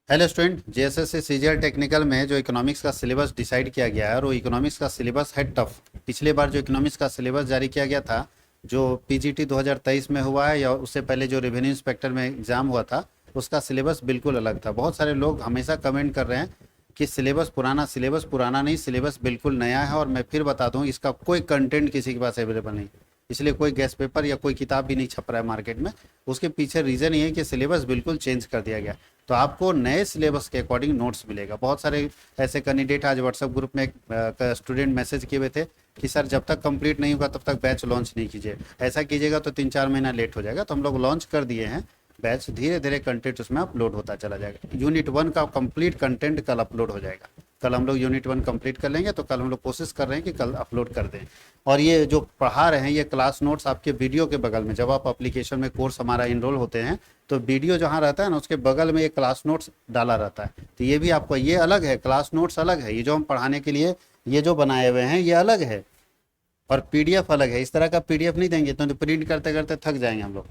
Hello student, JSSC CGL technical में जो economics का सिलेबस डिसाइड किया गया है और वो इकोनॉमिक्स का सिलेबस है टफ। पिछले बार जो इकोनॉमिक्स का सिलेबस जारी किया गया था, जो पीजीटी 2023 में हुआ है या उससे पहले जो रेवेन्यू इंस्पेक्टर में एग्जाम हुआ था, उसका सिलेबस बिल्कुल अलग था। बहुत सारे लोग हमेशा कमेंट कर रहे हैं कि सिलेबस पुराना नहीं, सिलेबस बिल्कुल नया है। और मैं फिर बता दूं, इसका कोई कंटेंट किसी के पास अवेलेबल नहीं, इसलिए कोई गेस्ट पेपर या कोई किताब भी नहीं छप रहा है मार्केट में। उसके पीछे रीज़न ये है कि सिलेबस बिल्कुल चेंज कर दिया गया। तो आपको नए सिलेबस के अकॉर्डिंग नोट्स मिलेगा। बहुत सारे ऐसे कैंडिडेट आज व्हाट्सएप ग्रुप में स्टूडेंट मैसेज किए हुए थे कि सर जब तक कंप्लीट नहीं होगा तब तक बैच लॉन्च नहीं कीजिए, ऐसा कीजिएगा तो 3-4 महीना लेट हो जाएगा। तो हम लोग लॉन्च कर दिए हैं बैच, धीरे धीरे कंटेंट उसमें अपलोड होता चला जाएगा। यूनिट 1 का कंप्लीट कंटेंट कल अपलोड हो जाएगा। कल हम लोग यूनिट 1 कंप्लीट कर लेंगे, तो कल हम लोग कोशिश कर रहे हैं कि कल अपलोड कर दें। और ये जो पढ़ा रहे हैं ये क्लास नोट्स आपके वीडियो के बगल में, जब आप एप्लीकेशन में कोर्स हमारा इनरोल होते हैं तो वीडियो जहाँ रहता है ना उसके बगल में ये क्लास नोट्स डाला रहता है। तो ये भी आपको, ये अलग है, क्लास नोट्स अलग है। ये जो हम पढ़ाने के लिए ये जो बनाए हुए हैं ये अलग है, और पीडीएफ अलग है। इस तरह का पीडीएफ नहीं देंगे तो प्रिंट करते करते थक जाएंगे हम लोग।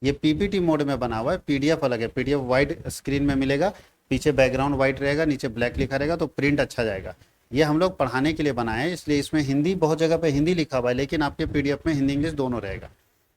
ये पीपीटी मोड में बना हुआ है, पीडीएफ अलग है। पीडीएफ वाइट स्क्रीन में मिलेगा, पीछे बैकग्राउंड वाइट रहेगा, नीचे ब्लैक लिखा रहेगा, तो प्रिंट अच्छा जाएगा। ये हम लोग पढ़ाने के लिए बनाए हैं, इसलिए इसमें हिंदी, बहुत जगह पे हिंदी लिखा हुआ है, लेकिन आपके पीडीएफ में हिंदी इंग्लिश दोनों रहेगा।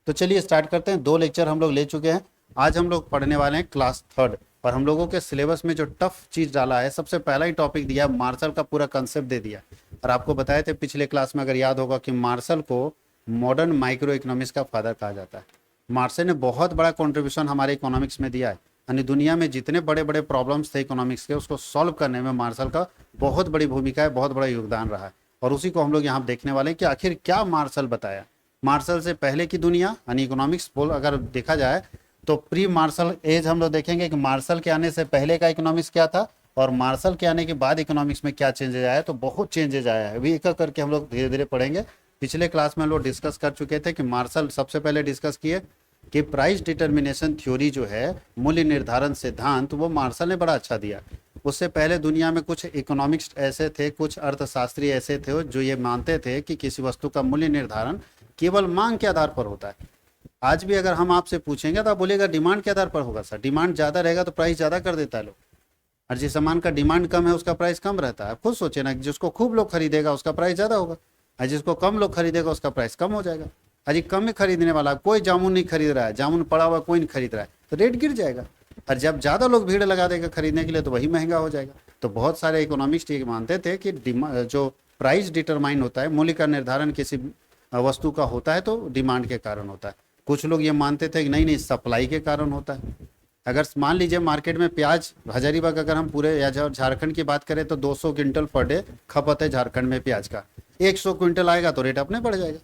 तो चलिए स्टार्ट करते हैं। 2 लेक्चर हम लोग ले चुके हैं। आज हम लोग पढ़ने वाले हैं क्लास 3rd। और हम लोगों के सिलेबस में जो टफ चीज़ डाला है, सबसे पहला ही टॉपिक दिया, मार्शल का पूरा कंसेप्ट दे दिया। और आपको बताए थे पिछले क्लास में, अगर याद होगा, कि मार्शल को मॉडर्न माइक्रो इकोनॉमिक्स का फादर कहा जाता है। मार्शल ने बहुत बड़ा कंट्रीब्यूशन हमारे इकोनॉमिक्स में दिया है। यानी दुनिया में जितने बड़े बड़े प्रॉब्लम्स थे इकोनॉमिक्स के, उसको सॉल्व करने में मार्शल का बहुत बड़ी भूमिका है, बहुत बड़ा योगदान रहा है। और उसी को हम लोग यहाँ देखने वाले हैं कि आखिर क्या मार्शल बताया। मार्शल से पहले की दुनिया यानी इकोनॉमिक्स बोल अगर देखा जाए तो प्री मार्शल एज हम लोग देखेंगे कि मार्शल के आने से पहले का इकोनॉमिक्स क्या था और मार्शल के आने के बाद इकोनॉमिक्स में क्या चेंजेज आया। तो बहुत चेंजेज आया है, अभी एक एक करके हम लोग धीरे धीरे पढ़ेंगे। पिछले क्लास में हम लोग डिस्कस कर चुके थे कि मार्शल, सबसे पहले डिस्कस किए कि प्राइस डिटर्मिनेशन थ्योरी जो है, मूल्य निर्धारण सिद्धांत, वो मार्शल ने बड़ा अच्छा दिया। उससे पहले दुनिया में कुछ इकोनॉमिक्स ऐसे थे, कुछ अर्थशास्त्री ऐसे थे जो ये मानते थे कि किसी वस्तु का मूल्य निर्धारण केवल मांग के आधार पर होता है। आज भी अगर हम आपसे पूछेंगे तो आप बोलेगा डिमांड के आधार पर होगा सर। डिमांड ज़्यादा रहेगा तो प्राइस ज़्यादा कर देता है लोग, और जिस सामान का डिमांड कम है उसका प्राइस कम रहता है। आप खुद सोचे ना, जिसको खूब लोग खरीदेगा उसका प्राइस ज़्यादा होगा, और जिसको कम लोग खरीदेगा उसका प्राइस कम हो जाएगा। अरे कम में खरीदने वाला, कोई जामुन नहीं खरीद रहा है, जामुन पड़ा हुआ कोई नहीं खरीद रहा है, तो रेट गिर जाएगा। और जब ज़्यादा लोग भीड़ लगा देगा खरीदने के लिए तो वही महंगा हो जाएगा। तो बहुत सारे इकोनॉमिक्स ये मानते थे कि जो प्राइस डिटरमाइन होता है, मूल्य का निर्धारण किसी वस्तु का होता है तो डिमांड के कारण होता है। कुछ लोग ये मानते थे कि नहीं नहीं, सप्लाई के कारण होता है। अगर मान लीजिए मार्केट में प्याज, हजारीबाग अगर हम पूरे या झारखंड की बात करें तो 200 क्विंटल पर डे खपत है झारखंड में प्याज का। 100 क्विंटल आएगा तो रेट अपने बढ़ जाएगा,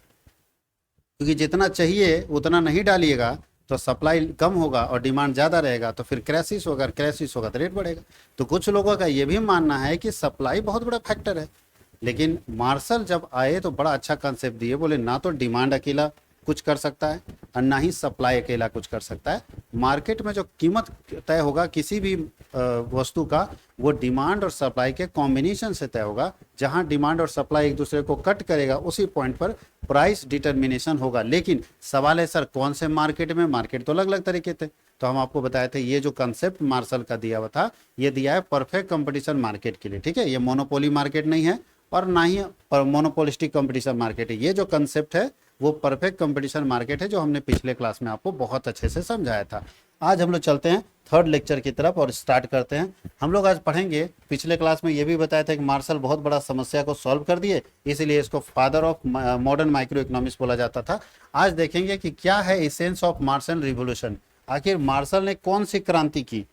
क्योंकि जितना चाहिए उतना नहीं डालिएगा तो सप्लाई कम होगा और डिमांड ज़्यादा रहेगा, तो फिर क्राइसिस होगा, क्राइसिस होगा तो रेट बढ़ेगा। तो कुछ लोगों का ये भी मानना है कि सप्लाई बहुत बड़ा फैक्टर है। लेकिन मार्शल जब आए तो बड़ा अच्छा कंसेप्ट दिए, बोले ना तो डिमांड अकेला कुछ कर सकता है और ना ही सप्लाई अकेला कुछ कर सकता है। मार्केट में जो कीमत तय होगा किसी भी वस्तु का, वो डिमांड और सप्लाई के कॉम्बिनेशन से तय होगा। जहां डिमांड और सप्लाई एक दूसरे को कट करेगा उसी पॉइंट पर प्राइस डिटर्मिनेशन होगा। लेकिन सवाल है सर कौन से मार्केट में, मार्केट तो अलग अलग तरीके थे। तो हम आपको बताए थे ये जो कंसेप्ट मार्शल का दिया हुआ था, ये दिया है परफेक्ट कंपटीशन मार्केट के लिए। ठीक है, ये मोनोपोली मार्केट नहीं है और ना ही मोनोपोलिस्टिक कंपटीशन मार्केट है। ये जो कंसेप्ट है वो परफेक्ट कंपटीशन मार्केट है, जो हमने पिछले क्लास में आपको बहुत अच्छे से समझाया था। आज हम लोग चलते हैं 3rd लेक्चर की तरफ और स्टार्ट करते हैं। हम लोग आज पढ़ेंगे, पिछले क्लास में ये भी बताया था कि मार्शल बहुत बड़ा समस्या को सॉल्व कर दिए, इसीलिए इसको father of modern micro economics बोला जाता था। आज देखेंगे कि क्या है एसेंस ऑफ मार्शल रिवोल्यूशन। आखिर मार्शल ने कौन सी क्रांति की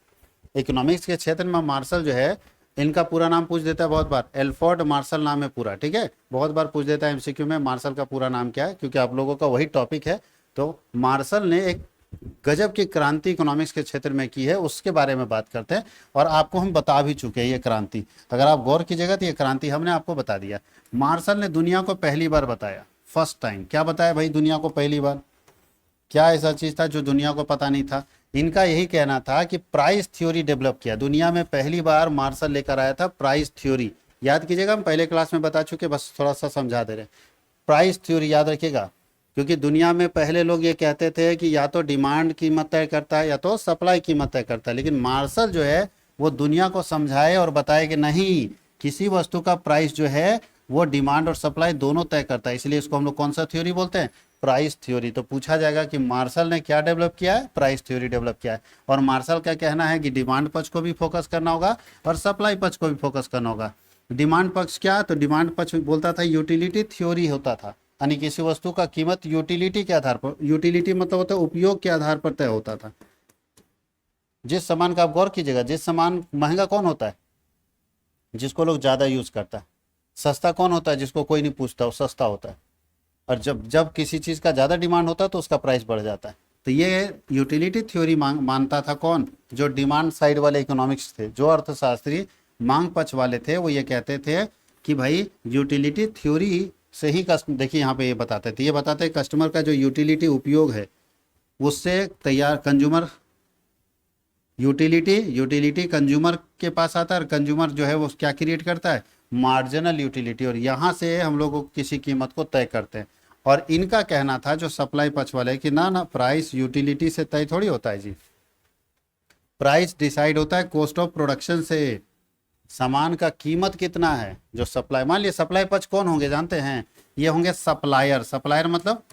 इकोनॉमिक्स के क्षेत्र में। मार्शल जो है, इनका पूरा नाम पूछ देता है बहुत बार, एल्फ्रेड मार्शल नाम है पूरा। ठीक है, बहुत बार पूछ देता है एमसीक्यू में मार्शल का पूरा नाम क्या है, क्योंकि आप लोगों का वही टॉपिक है। तो मार्शल ने एक गजब की क्रांति इकोनॉमिक्स के क्षेत्र में की है, उसके बारे में बात करते हैं। और आपको हम बता भी चुके हैं ये क्रांति, अगर आप गौर कीजिएगा तो ये क्रांति हमने आपको बता दिया। मार्शल ने दुनिया को पहली बार बताया, फर्स्ट टाइम। क्या बताया भाई दुनिया को पहली बार? क्या ऐसा चीज था जो दुनिया को पता नहीं था? इनका यही कहना था कि प्राइस थ्योरी डेवलप किया। दुनिया में पहली बार मार्शल लेकर आया था प्राइस थ्योरी। याद कीजिएगा, हम पहले क्लास में बता चुके, बस थोड़ा सा समझा दे रहे हैं। प्राइस थ्योरी याद रखिएगा, क्योंकि दुनिया में पहले लोग ये कहते थे कि या तो डिमांड कीमत तय करता है या तो सप्लाई कीमत तय करता है। लेकिन मार्शल जो है वो दुनिया को समझाए और बताए कि नहीं, किसी वस्तु का प्राइस जो है वो डिमांड और सप्लाई दोनों तय करता है। इसलिए इसको हम लोग कौन सा थ्योरी बोलते हैं? Price theory. तो पूछा जाएगा कि मार्शल ने क्या डेवलप किया है? प्राइस थ्योरी डेवलप किया है। और मार्शल का कहना है कि डिमांड पक्ष को भी फोकस करना होगा और सप्लाई पक्ष को भी फोकस करना होगा। डिमांड पक्ष क्या? तो डिमांड पक्ष बोलता था यूटिलिटी थ्योरी होता था, यानी किसी वस्तु का कीमत यूटिलिटी के आधार पर, यूटिलिटी मतलब होता है उपयोग के आधार पर तय होता था। जिस सामान का आप गौर कीजिएगा, जिस सामान महंगा कौन होता है? जिसको लोग ज़्यादा यूज़ करता है। सस्ता कौन होता है? जिसको कोई नहीं पूछता, वो सस्ता होता है। और जब जब किसी चीज़ का ज़्यादा डिमांड होता है तो उसका प्राइस बढ़ जाता है। तो ये यूटिलिटी थ्योरी मानता था कौन? जो डिमांड साइड वाले इकोनॉमिक्स थे, जो अर्थशास्त्री मांग पक्ष वाले थे, वो ये कहते थे कि भाई यूटिलिटी थ्योरी से ही देखिए यहाँ पे ये बताते थे, ये बताते कस्टमर का जो यूटिलिटी उपयोग है उससे तैयार कंज्यूमर, यूटिलिटी कंज्यूमर के पास आता है और कंज्यूमर जो है वो क्या क्रिएट करता है? Marginal utility. और यहाँ से हम लोग किसी कीमत को तय करते हैं। और इनका कहना था जो सप्लाई पक्ष वाले कि ना ना, प्राइस यूटिलिटी से तय थोड़ी होता है जी। प्राइस डिसाइड होता है कॉस्ट ऑफ प्रोडक्शन से, सामान का कीमत कितना है। जो सप्लाई, मान लिया सप्लाई पक्ष कौन होंगे जानते हैं? ये होंगे सप्लायर। सप्लायर मतलब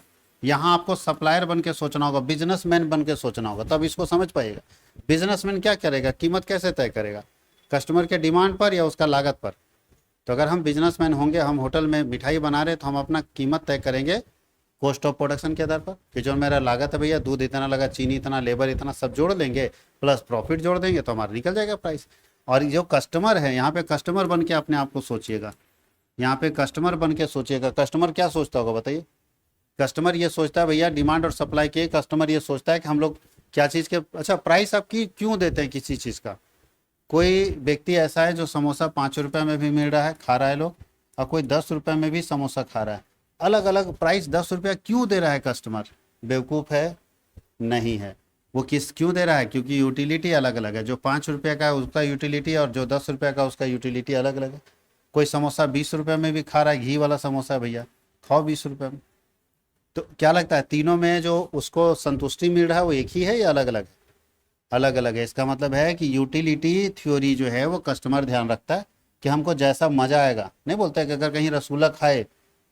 यहाँ आपको सप्लायर बन के सोचना होगा, बिजनेसमैन बन के सोचना होगा, तब इसको समझ पाइएगा। बिजनेसमैन क्या करेगा? कीमत कैसे तय करेगा? कस्टमर के डिमांड पर या उसका लागत पर। तो अगर हम बिजनेसमैन होंगे, हम होटल में मिठाई बना रहे तो हम अपना कीमत तय करेंगे कॉस्ट ऑफ प्रोडक्शन के आधार पर, कि जो मेरा लागत है भैया, दूध इतना लगा, चीनी इतना, लेबर इतना, सब जोड़ लेंगे प्लस प्रॉफिट जोड़ देंगे तो हमारा निकल जाएगा प्राइस। और जो कस्टमर है, यहाँ पे कस्टमर बन के अपने आप को सोचिएगा, यहाँ पे कस्टमर बन के सोचिएगा। कस्टमर क्या सोचता होगा बताइए? कस्टमर ये सोचता है भैया, डिमांड और सप्लाई के, कस्टमर ये सोचता है कि हम लोग क्या चीज़ के, अच्छा प्राइस आप क्यों देते हैं किसी चीज़ का? कोई व्यक्ति ऐसा है जो समोसा 5 रुपये में भी मिल रहा है, खा रहा है लोग, और कोई 10 रुपये में भी समोसा खा रहा है। अलग अलग प्राइस 10 रुपया क्यों दे रहा है कस्टमर? बेवकूफ़ है? नहीं है। वो क्यों दे रहा है? क्योंकि यूटिलिटी अलग अलग है। जो 5 रुपये का है उसका यूटिलिटी और जो 10 रुपये का उसका यूटिलिटी अलग अलग है। कोई समोसा 20 रुपये में भी खा रहा है, घी वाला समोसा है भैया, खाओ 20 रुपये में। तो क्या लगता है तीनों में जो उसको संतुष्टि मिल रहा है वो एक ही है या अलग अलग है? अलग अलग है। इसका मतलब है कि यूटिलिटी थ्योरी जो है वो कस्टमर ध्यान रखता है कि हमको जैसा मज़ा आएगा। नहीं बोलता है कि अगर कहीं रसगुल्ला खाए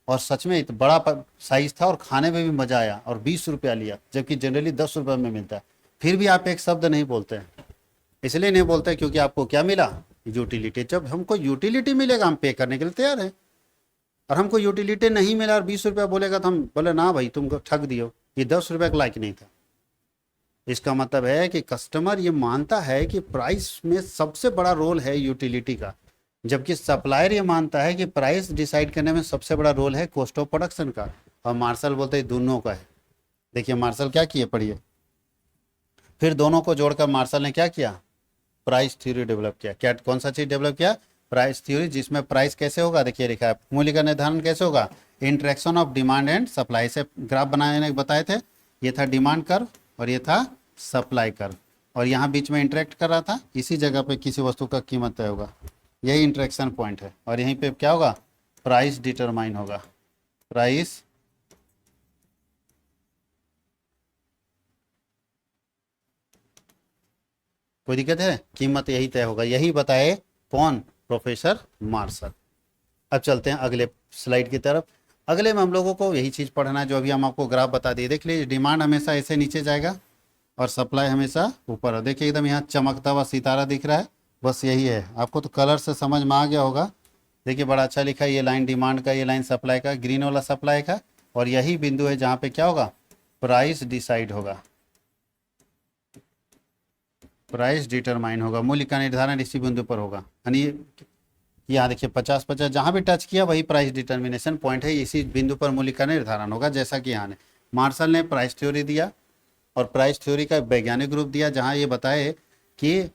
और सच में इतना बड़ा साइज था और खाने में भी मज़ा आया और 20 रुपया लिया, जबकि जनरली 10 रुपये में मिलता है, फिर भी आप एक शब्द नहीं बोलते हैं। इसलिए नहीं बोलते क्योंकि आपको क्या मिला? यूटिलिटी। जब हमको यूटिलिटी मिलेगा हम पे करने के लिए तैयार हैं। और हमको यूटिलिटी नहीं मिला और 20 रुपया बोलेगा तो हम बोले ना भाई तुमको ठग दियो, ये 10 रुपये का लायक नहीं था। इसका मतलब है कि कस्टमर ये मानता है कि प्राइस में सबसे बड़ा रोल है यूटिलिटी का, जबकि सप्लायर ये मानता है कि प्राइस डिसाइड करने में सबसे बड़ा रोल है कॉस्ट ऑफ प्रोडक्शन का। और मार्शल बोलते हैं दोनों का है। देखिए मार्शल क्या किए, पढ़िए। फिर दोनों को जोड़कर मार्शल ने क्या किया? प्राइस थ्योरी डेवलप किया। क्या, कौन सा चीज़ डेवलप किया? प्राइस थ्योरी, जिसमें प्राइस कैसे होगा, देखिए लिखा है, मूल्य का निर्धारण कैसे होगा? Interaction of demand and supply. से ग्राफ बनाने बताए थे, ये था डिमांड कर्व और ये था सप्लाई कर्व, और यहाँ बीच में इंटरेक्ट कर रहा था। इसी जगह पे किसी वस्तु का कीमत तय होगा, यही इंटरेक्शन पॉइंट है। और यहीं पे क्या होगा? प्राइस डिटरमाइन होगा। प्राइस कोई दिक्कत है? कीमत यही तय होगा, यही बताए कौन? Professor Marshall. अब चलते हैं अगले स्लाइड की तरफ। अगले में हम लोगों को यही चीज़ पढ़ना है जो अभी हम आपको ग्राफ बता दिए। देख लीजिए, डिमांड हमेशा ऐसे नीचे जाएगा और सप्लाई हमेशा ऊपर। देखिए एकदम यहाँ चमकता हुआ सितारा दिख रहा है, बस यही है। आपको तो कलर से समझ में आ गया होगा। देखिए बड़ा अच्छा लिखा है, ये लाइन डिमांड का, ये लाइन सप्लाई का, ग्रीन वाला सप्लाई का, और यही बिंदु है जहाँ पे क्या होगा? प्राइस डिसाइड होगा, प्राइस डिटरमाइन होगा, मूल्य का निर्धारण इसी बिंदु पर होगा। यानी यहाँ देखिए 50-50 जहाँ भी टच किया वही प्राइस डिटर्मिनेशन पॉइंट है, इसी बिंदु पर मूल्य का निर्धारण होगा। जैसा कि यहाँ ने मार्शल ने प्राइस थ्योरी दिया और प्राइस थ्योरी का वैज्ञानिक रूप दिया, जहाँ ये बताए कि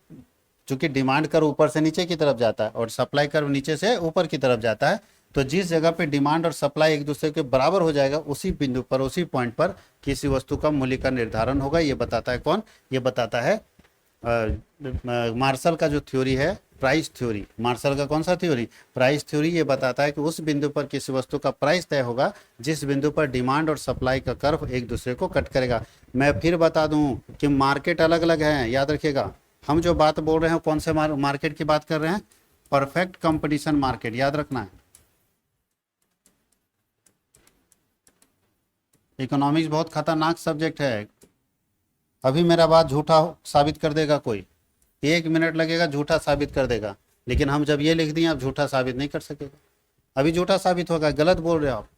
चूंकि डिमांड कर्व ऊपर से नीचे की तरफ जाता है और सप्लाई कर्व नीचे से ऊपर की तरफ जाता है, तो जिस जगह पे डिमांड और सप्लाई एक दूसरे के बराबर हो जाएगा, उसी बिंदु पर, उसी पॉइंट पर किसी वस्तु का मूल्य का निर्धारण होगा। ये बताता है कौन? ये बताता है मार्शल का जो थ्योरी है, प्राइस थ्योरी। मार्शल का कौन सा थ्योरी? Price theory. ये बताता है कि उस बिंदु पर किसी वस्तु का प्राइस तय होगा जिस बिंदु पर डिमांड और सप्लाई का कर्व एक दूसरे को कट करेगा। मैं फिर बता दूं कि मार्केट अलग अलग है, याद रखिएगा। हम जो बात बोल रहे हैं कौन से मार्केट की बात कर रहे हैं? परफेक्ट कंपटीशन मार्केट, याद रखना है। इकोनॉमिक्स बहुत खतरनाक सब्जेक्ट है। अभी मेरा बात झूठा साबित कर देगा कोई, 1 मिनट लगेगा, झूठा साबित कर देगा। लेकिन हम जब ये लिख दिए, आप झूठा साबित नहीं कर सकेगा। अभी झूठा साबित होगा, गलत बोल रहे हो आप।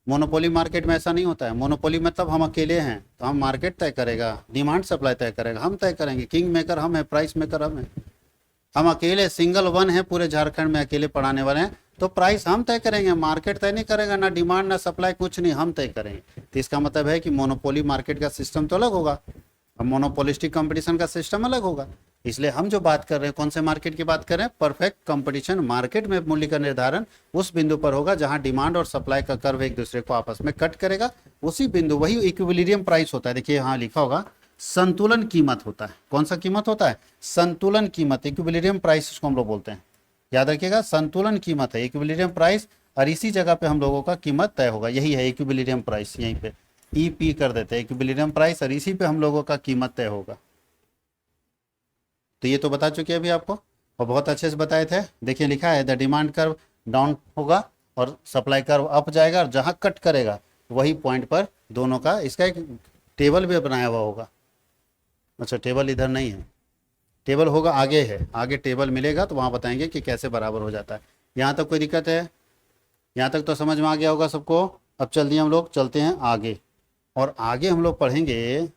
मोनोपोली मार्केट में ऐसा नहीं होता है। मोनोपोली मतलब हम अकेले हैं, तो हम मार्केट तय करेगा, डिमांड सप्लाई तय करेगा, हम तय करेंगे। किंग मेकर हम है, प्राइस मेकर हम है। हम अकेले सिंगल वन है पूरे झारखंड में, अकेले पढ़ाने वाले हैं, तो प्राइस हम तय करेंगे, मार्केट तय नहीं करेगा, ना डिमांड ना सप्लाई, कुछ नहीं, हम तय करेंगे। तो इसका मतलब है कि मोनोपोली मार्केट का सिस्टम तो अलग होगा, अब मोनोपोलिस्टिक कंपटीशन का सिस्टम अलग होगा। इसलिए हम जो बात कर रहे हैं कौन से मार्केट की बात कर रहे हैं? परफेक्ट कंपटीशन मार्केट में मूल्य का निर्धारण उस बिंदु पर होगा जहां डिमांड और सप्लाई का कर्व एक दूसरे को आपस में कट करेगा। उसी बिंदु, वही इक्विलिब्रियम प्राइस होता है। देखिए यहाँ लिखा होगा संतुलन कीमत होता है। कौन सा कीमत होता है? संतुलन कीमत, इक्विलिब्रियम प्राइस इसको हम लोग बोलते हैं। याद रखिएगा, संतुलन कीमत है इक्विलिब्रियम प्राइस, और इसी जगह पे हम लोगों का कीमत तय होगा। यही है इक्विलिब्रियम प्राइस, यहीं पे ईपी कर देते हैं, इक्विलिब्रियम प्राइस, और इसी पे हम लोगों का कीमत तय होगा। तो ये तो बता चुके हैं अभी आपको, और बहुत अच्छे से बताए थे। देखिए लिखा है द डिमांड कर्व डाउन होगा और सप्लाई कर्व अप जाएगा, और जहां कट करेगा वही पॉइंट पर दोनों का, इसका एक टेबल भी बनाया हुआ होगा। अच्छा, टेबल इधर नहीं है, टेबल होगा आगे है, आगे टेबल मिलेगा तो वहाँ बताएंगे कि कैसे बराबर हो जाता है। यहाँ तक कोई दिक्कत है? यहाँ तक तो समझ में आ गया होगा सबको। अब चलते हम लोग चलते हैं आगे, और आगे हम लोग पढ़ेंगे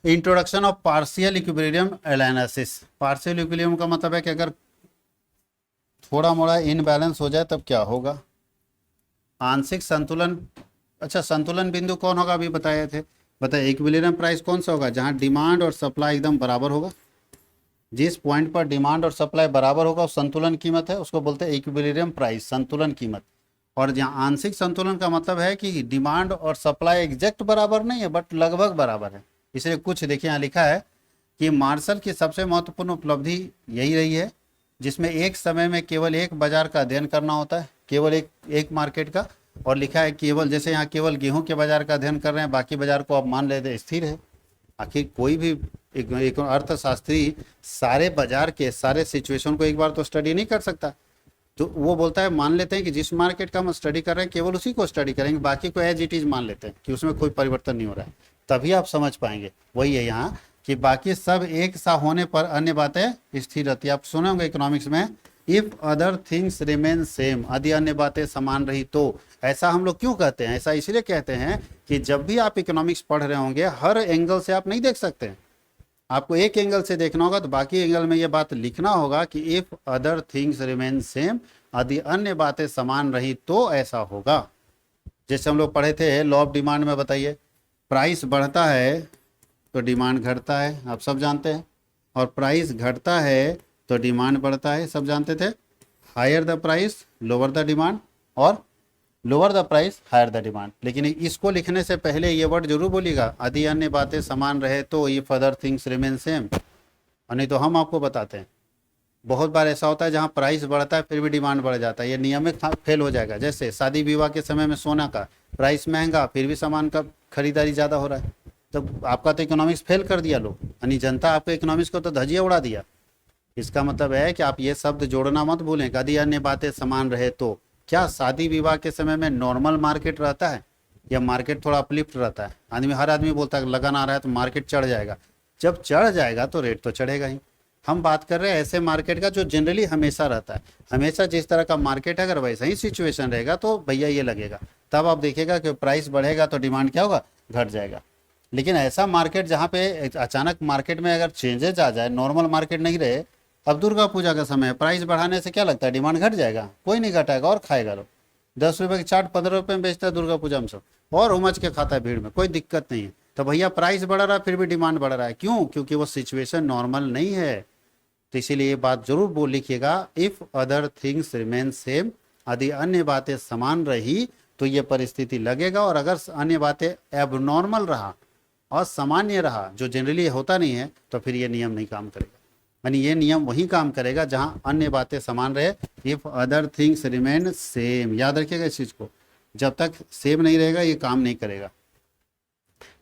introduction of partial equilibrium analysis. Partial equilibrium का मतलब है कि अगर थोड़ा मोड़ा इनबैलेंस हो जाए तब क्या होगा? आंशिक संतुलन। अच्छा, संतुलन बिंदु कौन होगा अभी बताए थे? बताइए, इक्विलिब्रियम प्राइस कौन सा होगा? जहां डिमांड और सप्लाई एकदम बराबर होगा। जिस पॉइंट पर डिमांड और सप्लाई बराबर होगा उस संतुलन कीमत है, उसको बोलते हैं इक्विलिब्रियम प्राइस, संतुलन कीमत। और जहाँ आंशिक संतुलन का मतलब है कि डिमांड और सप्लाई एग्जैक्ट बराबर नहीं है, बट लगभग बराबर है। इसलिए कुछ देखिए यहाँ लिखा है कि मार्शल की सबसे महत्वपूर्ण उपलब्धि यही रही है जिसमें एक समय में केवल एक बाजार का अध्ययन करना होता है, केवल एक मार्केट का। और लिखा है केवल, जैसे यहाँ केवल गेहूं के बाजार का अध्ययन कर रहे हैं, बाकी बाजार को आप मान लेते स्थिर है। आखिर कोई भी एक अर्थशास्त्री सारे बाजार के सारे सिचुएशन को एक बार तो स्टडी नहीं कर सकता। तो वो बोलता है मान लेते हैं कि जिस मार्केट का हम स्टडी कर रहे हैं केवल उसी को स्टडी करेंगे, बाकी को एज इट इज मान लेते हैं कि उसमें कोई परिवर्तन नहीं हो रहा है, तभी आप समझ पाएंगे। वही है यहाँ कि बाकी सब एक सा होने पर अन्य बातें स्थिर रहती है। आप सुने होंगे इकोनॉमिक्स में, if other things remain same, यदि अन्य बातें समान रही तो। ऐसा हम लोग क्यों कहते हैं? ऐसा इसलिए कहते हैं कि जब भी आप इकोनॉमिक्स पढ़ रहे होंगे हर एंगल से आप नहीं देख सकते हैं, आपको एक एंगल से देखना होगा, तो बाकी एंगल में ये बात लिखना होगा कि if other things remain same, यदि अन्य बातें समान रही तो ऐसा होगा। जैसे हम लोग पढ़े थे लॉ ऑफ डिमांड में, बताइए, प्राइस बढ़ता है तो डिमांड घटता है, आप सब जानते हैं, और प्राइस घटता है तो डिमांड बढ़ता है, सब जानते थे। Higher the price lower the demand, और lower the price higher the demand. लेकिन इसको लिखने से पहले ये वर्ड जरूर बोलिएगा, यदि अन्य बातें समान रहे तो, if other things remain same. और नहीं तो हम आपको बताते हैं बहुत बार ऐसा होता है जहाँ प्राइस बढ़ता है फिर भी डिमांड बढ़ जाता है, ये नियमित फेल हो जाएगा। जैसे शादी विवाह के समय में सोना का प्राइस महंगा फिर भी सामान का खरीदारी ज़्यादा हो रहा है, तो आपका तो इकोनॉमिक्स फेल कर दिया लोग, यानी जनता आपके इकोनॉमिक्स को तो धजिया उड़ा दिया। इसका मतलब है कि आप ये शब्द जोड़ना मत भूलें, यदि अन्य बातें समान रहे तो। क्या शादी विवाह के समय में नॉर्मल मार्केट रहता है या मार्केट थोड़ा अपलिफ्ट रहता है? हर आदमी बोलता है लगन आ रहा है तो मार्केट चढ़ जाएगा। जब चढ़ जाएगा तो रेट तो चढ़ेगा ही। हम बात कर रहे हैं ऐसे मार्केट का जो जनरली हमेशा रहता है। हमेशा जिस तरह का मार्केट है अगर वैसा ही सिचुएशन रहेगा तो भैया ये लगेगा, तब आप देखिएगा कि प्राइस बढ़ेगा तो डिमांड क्या होगा? घट जाएगा। लेकिन ऐसा मार्केट जहाँ पे अचानक मार्केट में अगर चेंजेज आ जाए, नॉर्मल मार्केट नहीं रहे, अब दुर्गा पूजा का समय है, प्राइस बढ़ाने से क्या लगता है? डिमांड घट जाएगा? कोई नहीं घटाएगा और खाएगा लोग। 10 रुपये की चाट 15 रुपये में बेचता है दुर्गा पूजा में सब, और उमच के खाता है भीड़ में, कोई दिक्कत नहीं है। तो भैया प्राइस बढ़ रहा है फिर भी डिमांड बढ़ रहा है, क्यों? क्योंकि वो सिचुएशन नॉर्मल नहीं है। तो इसीलिए ये बात जरूर बोल लिखिएगा, if other things remain same, यदि अन्य बातें समान रही तो ये परिस्थिति लगेगा, और अगर अन्य बातें एबनॉर्मल रहा, असामान्य रहा, जो जनरली होता नहीं है, तो फिर ये नियम नहीं काम करेगा। यानी ये नियम वही काम करेगा जहां अन्य बातें समान रहे, if other things remain same. याद रखिएगा इस चीज को, जब तक सेम नहीं रहेगा ये काम नहीं करेगा।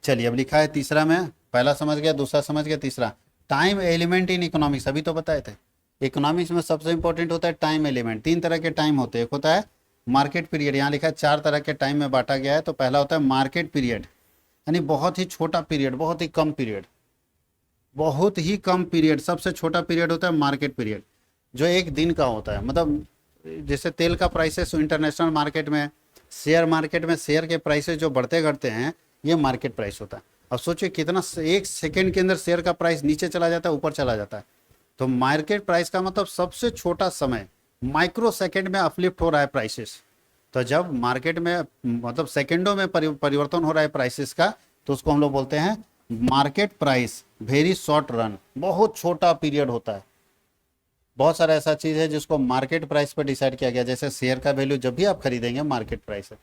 चलिए अब लिखा है तीसरा में, पहला समझ गया, दूसरा समझ गया, तीसरा टाइम एलिमेंट इन इकोनॉमिक्स अभी तो बताए थे। इकोनॉमिक्स में सबसे इंपॉर्टेंट होता है टाइम एलिमेंट। तीन तरह के टाइम होते हैं, एक होता है मार्केट पीरियड, यहाँ लिखा है चार तरह के टाइम में बांटा गया है। तो पहला होता है मार्केट पीरियड, यानी बहुत ही छोटा पीरियड, बहुत ही कम पीरियड, बहुत ही कम पीरियड, सबसे छोटा पीरियड होता है मार्केट पीरियड, जो एक दिन का होता है। मतलब जैसे तेल का प्राइसेस इंटरनेशनल मार्केट में, शेयर मार्केट में शेयर के प्राइसेस जो बढ़ते घटते हैं, ये मार्केट प्राइस होता है। अब सोचिए कितना, एक सेकेंड के अंदर शेयर का प्राइस नीचे चला जाता है, ऊपर चला जाता है। तो मार्केट प्राइस का मतलब सबसे छोटा समय, माइक्रो सेकेंड में अपलिफ्ट हो रहा है प्राइसेस। तो जब मार्केट में मतलब सेकेंडों में परिवर्तन हो रहा है प्राइसेस का, तो उसको हम लोग बोलते हैं market price. Very short run, बहुत छोटा पीरियड होता है। बहुत सारा ऐसा चीज है जिसको मार्केट प्राइस पर डिसाइड किया गया, जैसे शेयर का वैल्यू जब भी आप खरीदेंगे मार्केट प्राइस है।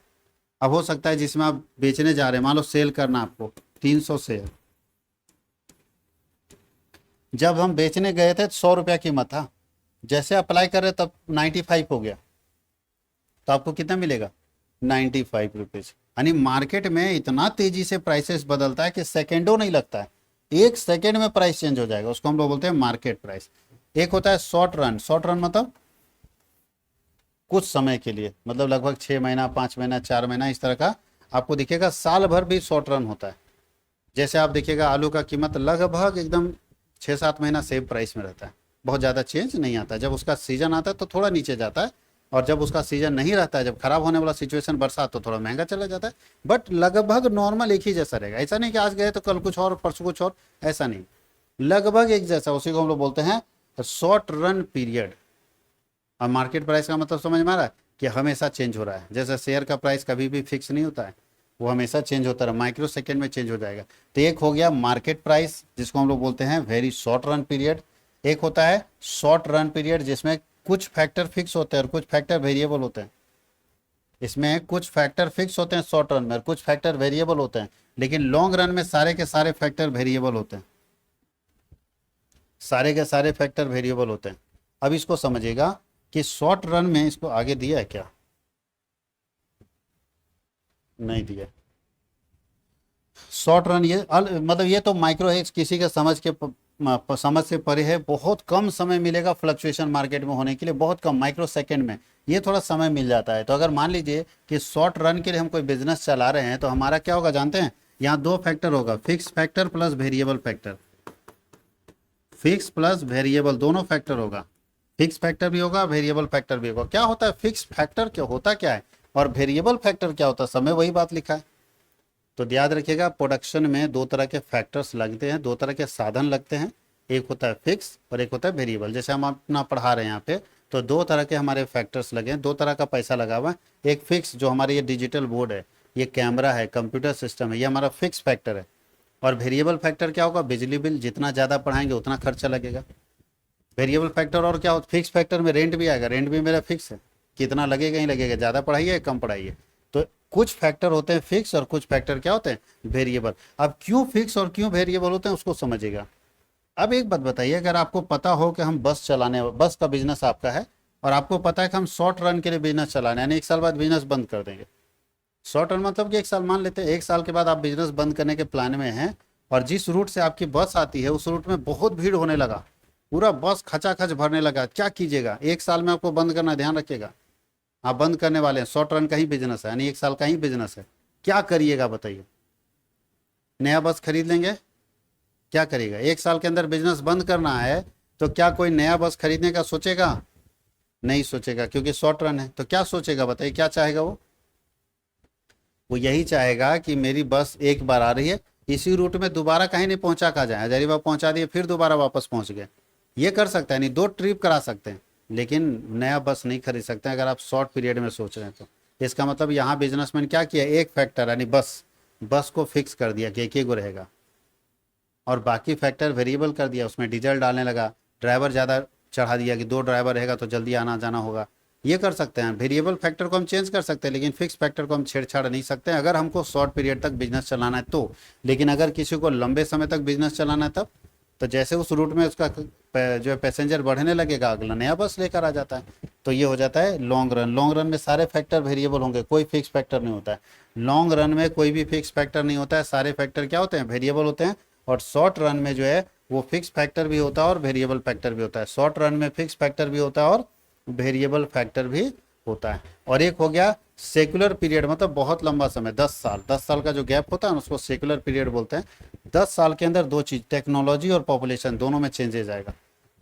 अब हो सकता है जिसमें आप बेचने जा रहे हैं, मान लो सेल करना आपको 300 शेयर, जब हम बेचने गए थे 100 रुपया कीमत था, जैसे अप्लाई कर रहे तब 95 हो गया, तो आपको कितना मिलेगा 95 रुपीज। यानी मार्केट में इतना तेजी से प्राइसेस बदलता है कि सेकेंडों नहीं लगता है, एक सेकेंड में प्राइस चेंज हो जाएगा, उसको हम लोग बोलते हैं मार्केट प्राइस। एक होता है शॉर्ट रन, शॉर्ट रन मतलब कुछ समय के लिए, मतलब लगभग 6 महीना, 5 महीना, 4 महीना, इस तरह का आपको दिखेगा। साल भर भी शॉर्ट रन होता है, जैसे आप देखिएगा आलू का कीमत लगभग एकदम 6-7 महीना सेम प्राइस में रहता है, बहुत ज़्यादा चेंज नहीं आता। जब उसका सीजन आता है तो थोड़ा नीचे जाता है, और जब उसका सीजन नहीं रहता है, जब खराब होने वाला सिचुएशन बरसात, तो थोड़ा महंगा चला जाता है। बट लगभग नॉर्मल एक ही जैसा रहेगा, ऐसा नहीं कि आज गए तो कल कुछ और, परसों कुछ और, ऐसा नहीं, लगभग एक जैसा। उसी को हम लोग बोलते हैं शॉर्ट रन पीरियड। अब मार्केट प्राइस का मतलब समझ में आ रहा है कि हमेशा चेंज हो रहा है। जैसे शेयर का प्राइस कभी भी फिक्स नहीं होता है, वो हमेशा चेंज होता है, माइक्रो सेकेंड में चेंज हो जाएगा। तो एक हो गया मार्केट प्राइस, जिसको हम लोग बोलते हैं वेरी शॉर्ट रन पीरियड। एक होता है शॉर्ट रन पीरियड जिसमें कुछ फैक्टर फिक्स होते हैं और कुछ फैक्टर वेरिएबल होते हैं। इसमें कुछ फैक्टर फिक्स होते हैं शॉर्ट रन में, और कुछ फैक्टर वेरिएबल होते हैं। लेकिन लॉन्ग रन में सारे के सारे फैक्टर वेरिएबल होते हैं, सारे के सारे फैक्टर वेरिएबल होते हैं। अब इसको समझिएगा कि शॉर्ट रन में, इसको आगे दिया है क्या, नहीं दिया। शॉर्ट रन ये मतलब ये तो माइक्रो है, किसी के समझ के समझ से परे है। बहुत कम समय मिलेगा फ्लक्चुएशन मार्केट में होने के लिए, बहुत कम, माइक्रो सेकंड में ये थोड़ा समय मिल जाता है। तो अगर मान लीजिए कि शॉर्ट रन के लिए हम कोई बिजनेस चला रहे हैं, तो हमारा क्या होगा जानते हैं, यहाँ दो फैक्टर होगा, fix factor plus variable factor. Fix plus variable दोनों फैक्टर होगा, फिक्स फैक्टर भी होगा, वेरिएबल फैक्टर भी होगा। क्या होता है फिक्स फैक्टर, क्या होता क्या है, और वेरिएबल फैक्टर क्या होता है, समय वही बात लिखा है। तो याद रखिएगा, प्रोडक्शन में दो तरह के फैक्टर्स लगते हैं, दो तरह के साधन लगते हैं, एक होता है फिक्स और एक होता है वेरिएबल। जैसे हम अपना पढ़ा रहे हैं यहाँ पे, तो दो तरह के हमारे फैक्टर्स लगे हैं, दो तरह का पैसा लगा हुआ है। एक फिक्स, जो हमारे ये डिजिटल बोर्ड है, ये कैमरा है, कंप्यूटर सिस्टम है, ये हमारा फिक्स फैक्टर है। और वेरिएबल फैक्टर क्या होगा, बिजली बिल जितना ज़्यादा पढ़ाएंगे उतना खर्चा लगेगा। वेरिएबल फैक्टर और क्या होता, फिक्स फैक्टर में रेंट भी आएगा, रेंट भी मेरा फिक्स है, कितना लगेगा ही लगेगा, ज़्यादा पढ़ाइए कम पढ़ाइए। तो कुछ फैक्टर होते हैं फिक्स और कुछ फैक्टर क्या होते हैं वेरिएबल। अब क्यों फिक्स और क्यों वेरिएबल होते हैं उसको समझिएगा। अब एक बात बताइए, अगर आपको पता हो कि हम बस चलाने, बस का बिजनेस आपका है, और आपको पता है कि हम शॉर्ट रन के लिए बिजनेस चलाने, यानी 1 साल बाद बिजनेस बंद कर देंगे। शॉर्ट रन मतलब कि 1 साल, मान लेते हैं 1 साल के बाद आप बिजनेस बंद करने के प्लान में हैं, और जिस रूट से आपकी बस आती है उस रूट में बहुत भीड़ होने लगा, पूरा बस खचाखच भरने लगा, क्या कीजिएगा। 1 साल में आपको बंद करना, ध्यान रखिएगा, आप बंद करने वाले हैं, शॉर्ट रन का ही बिजनेस है, यानी 1 साल का ही बिजनेस है। क्या करिएगा बताइए, नया बस खरीद लेंगे, क्या करिएगा। 1 साल के अंदर बिजनेस बंद करना है, तो क्या कोई नया बस खरीदने का सोचेगा, नहीं सोचेगा, क्योंकि शॉर्ट रन है। तो क्या सोचेगा बताइए, क्या चाहेगा वो यही चाहेगा कि मेरी बस एक बार आ रही है, इसी रूट में दोबारा कहीं नहीं पहुंचा का जाए, हजारीबाग पहुंचा दिए फिर दोबारा वापस पहुंच गए, ये कर सकता है, नहीं 2 ट्रिप करा सकते हैं, लेकिन नया बस नहीं खरीद सकते हैं अगर आप शॉर्ट पीरियड में सोच रहे हैं। तो इसका मतलब यहाँ बिजनेसमैन क्या किया, एक फैक्टर यानी बस को फिक्स कर दिया कि एक ही गो रहेगा, और बाकी फैक्टर वेरिएबल कर दिया, उसमें डीजल डालने लगा, ड्राइवर ज़्यादा चढ़ा दिया कि 2 ड्राइवर रहेगा तो जल्दी आना जाना होगा, ये कर सकते हैं। वेरिएबल फैक्टर को हम चेंज कर सकते हैं, लेकिन फिक्स फैक्टर को हम छेड़छाड़ नहीं सकते हैं, अगर हमको शॉर्ट पीरियड तक बिजनेस चलाना है तो। लेकिन अगर किसी को लंबे समय तक बिजनेस चलाना है तब, तो जैसे उस रूट में उसका जो है पैसेंजर बढ़ने लगेगा, अगला नया बस लेकर आ जाता है। तो ये हो जाता है लॉन्ग रन। लॉन्ग रन में सारे फैक्टर वेरिएबल होंगे, कोई फिक्स फैक्टर नहीं होता है। लॉन्ग रन में कोई भी फिक्स फैक्टर नहीं होता है, सारे फैक्टर क्या होते हैं वेरिएबल होते हैं, और शॉर्ट रन में जो है वो फिक्स फैक्टर भी होता है और वेरिएबल फैक्टर भी होता है। शॉर्ट रन में फिक्स फैक्टर भी होता है और वेरिएबल फैक्टर भी होता है। और एक हो गया सेकुलर पीरियड, मतलब बहुत लंबा समय, 10 साल, 10 साल का जो गैप होता है ना उसको सेकुलर पीरियड बोलते हैं। 10 साल के अंदर दो चीज, टेक्नोलॉजी और पॉपुलेशन दोनों में चेंजेस आएगा।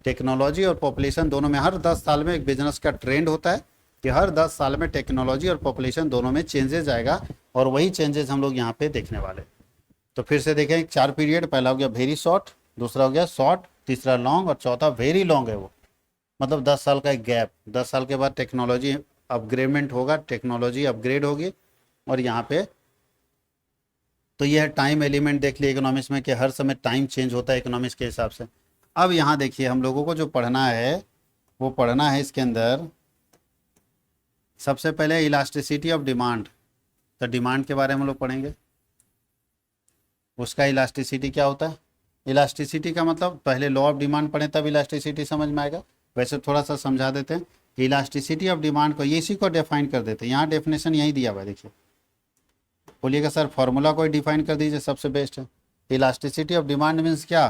टेक्नोलॉजी और पॉपुलेशन दोनों में, हर 10 साल में एक बिजनेस का ट्रेंड होता है कि हर 10 साल में टेक्नोलॉजी और पॉपुलेशन दोनों में चेंजेस आएगा, और वही चेंजेस हम लोग यहाँ पे देखने वाले। तो फिर से देखें, 4 पीरियड, पहला हो गया वेरी शॉर्ट, दूसरा हो गया शॉर्ट, तीसरा लॉन्ग, और चौथा वेरी लॉन्ग है वो, मतलब 10 साल का एक गैप। 10 साल के बाद टेक्नोलॉजी अपग्रेडमेंट होगा, टेक्नोलॉजी अपग्रेड होगी। और यहाँ पे तो यह है टाइम एलिमेंट, देख लिया इकोनॉमिक्स में कि हर समय टाइम चेंज होता है इकोनॉमिक्स के हिसाब से। अब यहाँ देखिए हम लोगों को जो पढ़ना है वो पढ़ना है इसके अंदर सबसे पहले इलास्टिसिटी ऑफ डिमांड। तो डिमांड के बारे में हम लोग पढ़ेंगे, उसका इलास्टिसिटी क्या होता है। इलास्टिसिटी का मतलब पहले लॉ ऑफ डिमांड पढ़ें तब इलास्टिसिटी समझ में आएगा। वैसे थोड़ा सा समझा देते हैं। इलास्टिसिटी ऑफ डिमांड को ये इसी को डिफाइन कर देते हैं, यहाँ डेफिनेशन यही दिया हुआ है, देखिए। बोलिएगा सर फॉर्मूला को डिफाइन कर दीजिए, सबसे बेस्ट है। इलास्टिसिटी ऑफ डिमांड मीन्स क्या,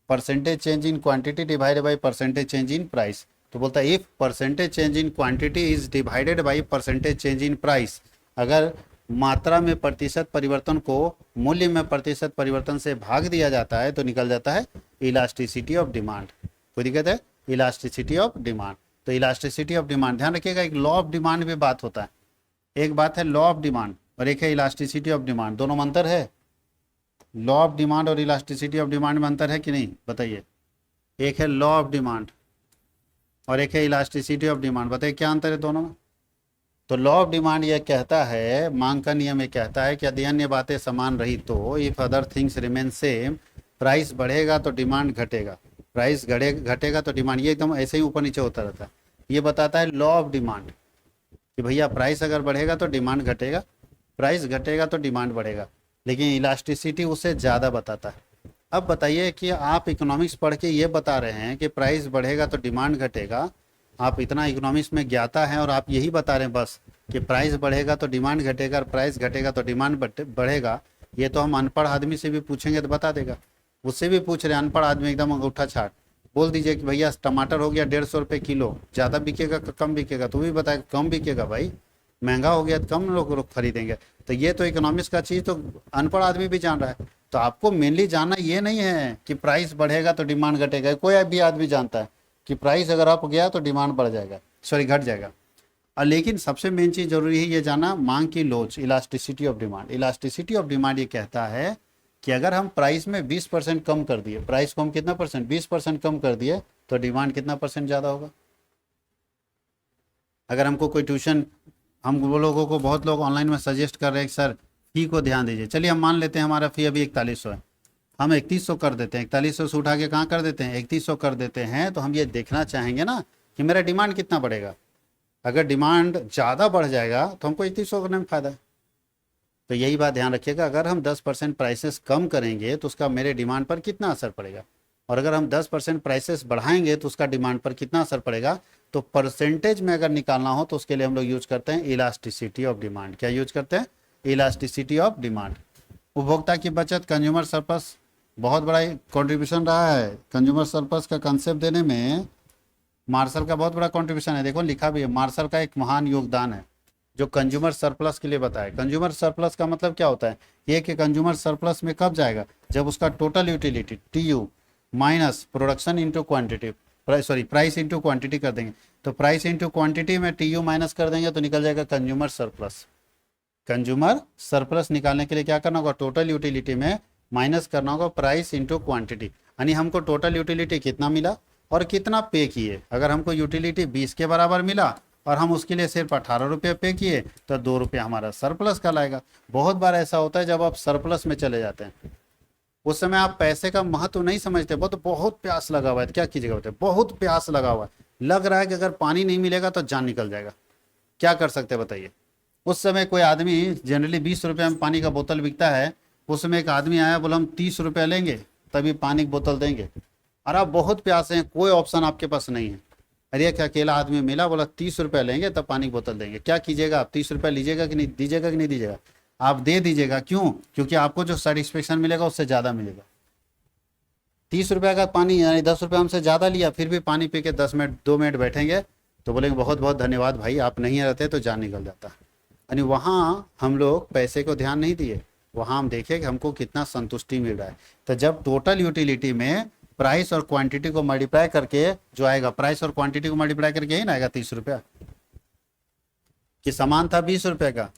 percentage change in quantity divided by percentage change in price. तो बोलता है if percentage change in quantity is divided by percentage change in price, अगर मात्रा में प्रतिशत परिवर्तन को मूल्य में प्रतिशत परिवर्तन से भाग दिया जाता है तो निकल जाता है इलास्टिसिटी ऑफ डिमांड। कोई दिक्कत है, इलास्टिसिटी ऑफ डिमांड। तो इलास्टिसिटी ऑफ डिमांड ध्यान रखिएगा, एक लॉ ऑफ डिमांड भी बात होता है। एक बात है लॉ ऑफ डिमांड और एक है इलास्टिसिटी ऑफ डिमांड, दोनों में अंतर है। लॉ ऑफ डिमांड और इलास्टिसिटी ऑफ डिमांड में अंतर है कि नहीं, बताइए। एक है लॉ ऑफ डिमांड और एक है इलास्टिसिटी ऑफ डिमांड, बताइए क्या अंतर है दोनों में। तो लॉ ऑफ डिमांड ये कहता है, मांग का नियम ये कहता है कि यदि अन्य बातें समान रही तो if other things remain same, price बढ़ेगा तो डिमांड घटेगा, प्राइस घटेगा तो डिमांड, ये एकदम ऐसे ही ऊपर नीचे होता रहता है। ये बताता है लॉ ऑफ डिमांड कि भैया प्राइस अगर बढ़ेगा तो डिमांड घटेगा, प्राइस घटेगा तो डिमांड बढ़ेगा। लेकिन इलास्टिसिटी उससे ज़्यादा बताता है। अब बताइए कि आप इकोनॉमिक्स पढ़ के ये बता रहे हैं कि प्राइस बढ़ेगा तो डिमांड घटेगा, आप इतना इकोनॉमिक्स में ज्ञाता हैं और आप यही बता रहे हैं बस कि प्राइस बढ़ेगा तो डिमांड घटेगा और प्राइस घटेगा तो डिमांड बढ़ेगा। ये तो हम अनपढ़ आदमी से भी पूछेंगे तो बता देगा। उससे भी पूछ रहे हैं अनपढ़ आदमी, एकदम अंगूठा छाट, बोल दीजिए कि भैया टमाटर हो गया 150 रुपये किलो, ज़्यादा बिकेगा कम बिकेगा, तो भी बताए कम बिकेगा भाई, महंगा हो गया तो कम लोग खरीदेंगे। तो ये तो इकोनॉमिक्स का चीज़ तो अनपढ़ आदमी भी जान रहा है। तो आपको मेनली जानना ये नहीं है कि प्राइस बढ़ेगा तो डिमांड घटेगा, कोई भी आदमी जानता है कि प्राइस अगर अप गया तो डिमांड बढ़ जाएगा, सॉरी घट जाएगा। और लेकिन सबसे मेन चीज़ जरूरी है ये जानना, मांग की लोच, elasticity of demand. Elasticity of demand ये कहता है कि अगर हम प्राइस में 20% कम कर दिए, प्राइस को हम कितना परसेंट, 20% कम कर दिए, तो डिमांड कितना परसेंट ज़्यादा होगा। अगर हमको कोई ट्यूशन, हम वो लोगों को बहुत लोग ऑनलाइन में सजेस्ट कर रहे हैं कि सर फी को ध्यान दीजिए, चलिए हम मान लेते हैं हमारा फी अभी 4100 है, हम 3100 कर देते हैं, 4100 से उठा के कहाँ कर देते हैं 3100 कर देते हैं। तो हम ये देखना चाहेंगे ना कि मेरा डिमांड कितना बढ़ेगा। अगर डिमांड ज़्यादा बढ़ जाएगा तो हमको 3100 करने में फ़ायदा है। तो यही बात ध्यान रखिएगा, अगर हम 10% प्राइसेस कम करेंगे तो उसका मेरे डिमांड पर कितना असर पड़ेगा, और अगर हम 10% प्राइसेस बढ़ाएंगे तो उसका डिमांड पर कितना असर पड़ेगा। तो परसेंटेज में अगर निकालना हो तो उसके लिए हम लोग यूज करते हैं इलास्टिसिटी ऑफ डिमांड। क्या यूज करते हैं, इलास्टिसिटी ऑफ डिमांड। उपभोक्ता की बचत, कंज्यूमर सरप्लस, बहुत बड़ा कंट्रीब्यूशन रहा है कंज्यूमर सरप्लस का कंसेप्ट देने में। मार्शल का बहुत बड़ा कंट्रीब्यूशन है, देखो लिखा भी है, मार्शल का एक महान योगदान है जो कंज्यूमर सरप्लस के लिए बताया। कंज्यूमर सरप्लस का मतलब क्या होता है, ये कि कंज्यूमर सरप्लस में कब जाएगा, जब उसका total utility TU minus production into quantity, sorry price into quantity कर देंगे। तो प्राइस इंटू क्वांटिटी में TU माइनस कर देंगे तो निकल जाएगा कंज्यूमर सरप्लस। कंज्यूमर सरप्लस निकालने के लिए क्या करना होगा, टोटल यूटिलिटी में माइनस करना होगा प्राइस इंटू क्वांटिटी, यानी हमको टोटल यूटिलिटी कितना मिला और कितना पे किए। अगर हमको यूटिलिटी 20 के बराबर मिला और हम उसके लिए सिर्फ 18 रुपये पे किए तो 2 रुपये हमारा सरप्लस का लाएगा। बहुत बार ऐसा होता है जब आप सरप्लस में चले जाते हैं, उस समय आप पैसे का महत्व नहीं समझते, बहुत प्यास लगा हुआ है, क्या कीजिएगा बताइए, बहुत प्यास लगा हुआ है, लग रहा है कि अगर पानी नहीं मिलेगा तो जान निकल जाएगा, क्या कर सकते हैं बताइए। उस समय कोई आदमी, जनरली 20 रुपये में पानी का बोतल बिकता है, उस समय एक आदमी आया, बोला हम 30 रुपये लेंगे तभी पानी की बोतल देंगे। और आप बहुत प्यासे हैं, कोई ऑप्शन आपके पास नहीं है, अरे क्या अकेला आदमी मिला, बोला 30 रुपये लेंगे तब पानी की बोतल देंगे। क्या कीजिएगा आप, 30 रुपये लीजिएगा कि नहीं दीजिएगा, कि नहीं दीजिएगा, आप दे दीजिएगा। क्यों, क्योंकि आपको जो सेटिस्फेक्शन मिलेगा उससे ज़्यादा मिलेगा। 30 रुपये का पानी, यानी 10 रुपये हमसे ज़्यादा लिया, फिर भी पानी पी के 10 मिनट 2 मिनट बैठेंगे तो बोलेंगे बहुत बहुत धन्यवाद भाई, आप नहीं रहते तो जान निकल जाता। यानी वहाँ हम लोग पैसे को ध्यान नहीं दिए, वहाँ हम देखे कि हमको कितना संतुष्टि मिल रहा है। तो जब टोटल यूटिलिटी में प्राइस और क्वांटिटी को मल्टीप्लाई करके जो आएगा, प्राइस और क्वांटिटी को मल्टीप्लाई करके ही ना आएगा 30 रुपया, कि सामान था 20 रुपये का,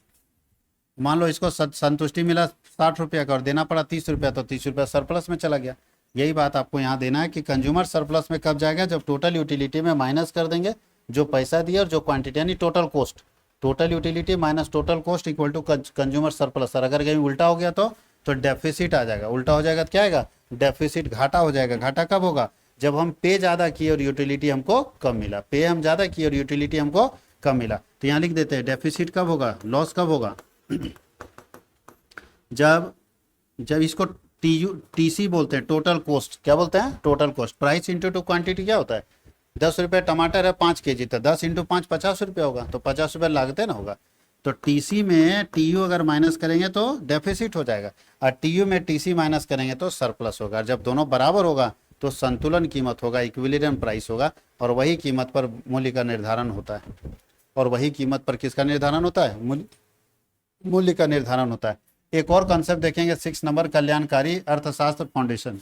मान लो इसको संतुष्टि मिला 60 रुपये का और देना पड़ा 30 रुपया, तो 30 रुपया सरप्लस में चला गया। यही बात आपको यहाँ देना है कि कंज्यूमर सरप्लस में कब जाएगा, जब टोटल यूटिलिटी में माइनस कर देंगे जो पैसा दिया और जो क्वांटिटी, यानी total cost, total utility minus total cost equal to consumer surplus. और अगर कहीं उल्टा हो गया तो डेफिसिट आ जाएगा। उल्टा हो जाएगा तो क्या आएगा, डेफिसिट, घाटा हो जाएगा। घाटा कब होगा, जब हम पे ज़्यादा किए और यूटिलिटी हमको कम मिला, पे हम ज़्यादा किए और यूटिलिटी हमको कम मिला। तो यहाँ लिख देते हैं डेफिसिट कब होगा, लॉस कब होगा, जब जब इसको टीसी बोलते हैं, टोटल कॉस्ट। क्या बोलते हैं, total cost. Price into two quantity क्या होता है, 10 रुपये टमाटर है 5 kg, तो 10 इंटू 5 50 रुपये होगा, तो 50 रुपये लागते ना होगा। तो टीसी में टीयू अगर माइनस करेंगे तो डेफिसिट हो जाएगा, और टीयू में टीसी माइनस करेंगे तो सरप्लस होगा। जब दोनों बराबर होगा तो संतुलन कीमत होगा, इक्विलिब्रियम प्राइस होगा, और वही कीमत पर मूल्य का निर्धारण होता है। और वही कीमत पर किसका निर्धारण होता है, मूल्य का निर्धारण होता है। एक और कंसेप्ट देखेंगे 6 नंबर, कल्याणकारी अर्थशास्त्र फाउंडेशन।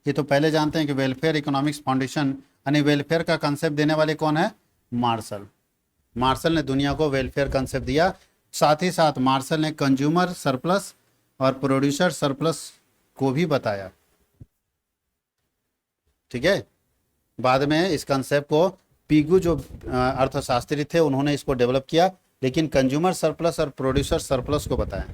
ये तो पहले जानते हैं कि वेलफेयर इकोनॉमिक्स फाउंडेशन, यानी वेलफेयर का कंसेप्ट देने वाले कौन है, मार्शल। मार्शल ने दुनिया को वेलफेयर कंसेप्ट दिया। साथ ही साथ मार्शल ने कंज्यूमर सरप्लस और प्रोड्यूसर सरप्लस को भी बताया। ठीक है, बाद में इस कंसेप्ट को पीगू जो अर्थशास्त्री थे उन्होंने इसको डेवलप किया, लेकिन कंज्यूमर सरप्लस और प्रोड्यूसर सरप्लस को बताया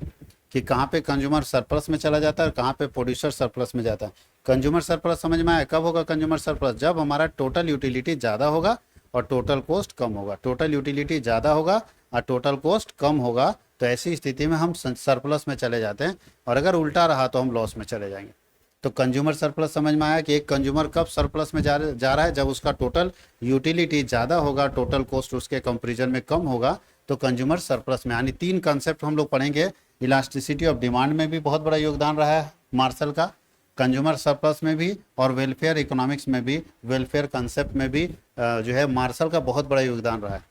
कि कहाँ पे कंज्यूमर सरप्लस में चला जाता है और कहाँ पे प्रोड्यूसर सरप्लस में जाता है। कंज्यूमर सरप्लस समझ में आया, कब होगा कंज्यूमर सरप्लस, जब हमारा टोटल यूटिलिटी ज़्यादा होगा और टोटल कॉस्ट कम होगा। टोटल यूटिलिटी ज़्यादा होगा और टोटल कॉस्ट कम होगा, तो ऐसी स्थिति में हम सरप्लस में चले जाते हैं, और अगर उल्टा रहा तो हम लॉस में चले जाएंगे। तो कंज्यूमर सरप्लस समझ में आया कि एक कंज्यूमर कब सरप्लस में जा रहा है, जब उसका टोटल यूटिलिटी ज़्यादा होगा, टोटल कॉस्ट उसके कंपेरिजन में कम होगा, तो कंज्यूमर सरप्लस में। यानी 3 कंसेप्ट हम लोग पढ़ेंगे। इलास्टिसिटी ऑफ डिमांड में भी बहुत बड़ा योगदान रहा है मार्शल का, कंज्यूमर सरप्लस में भी, और वेलफेयर इकोनॉमिक्स में भी, वेलफेयर कंसेप्ट में भी जो है मार्शल का बहुत बड़ा योगदान रहा है।